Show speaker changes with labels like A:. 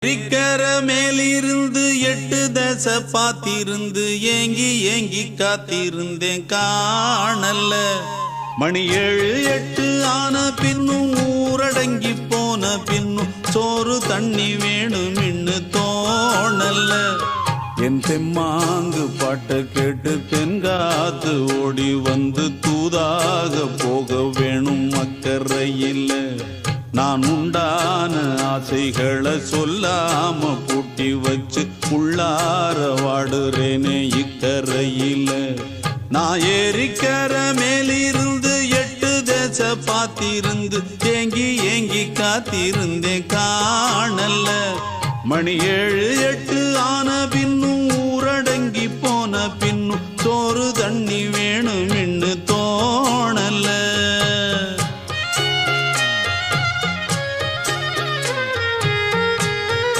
A: இருக்கிற மேலிருந்து 8 தசை பாத்திருந்து ஏங்கி ஏங்கி காத்திருந்தேன் காணல்ல. மணி 7 8 ஆன பின்னும் ஊரடங்கி போன பின்னும் சோறு தண்ணி வேணும் இன்னு தோணல்ல. என் தெம்மாங்கு பாட்டை கேட்டு தென்காத்து ஓடி வந்து தூதாக போக வேணும் அக்கறையில். நான் உண்டான ஆசைகளை சொல்லாம பூட்டி வச்சு உள்ளார வாடுறேனே இக்கரையில. நான் ஏறிக்கர மேலிருந்து 8 தசை பாத்திருந்து ஏங்கி ஏங்கி காத்திருந்தேன் காணல்ல. மணி 7 8 ஆன பின்னும் ஊரடங்கி போன பின்னும் சோறு தண்ணி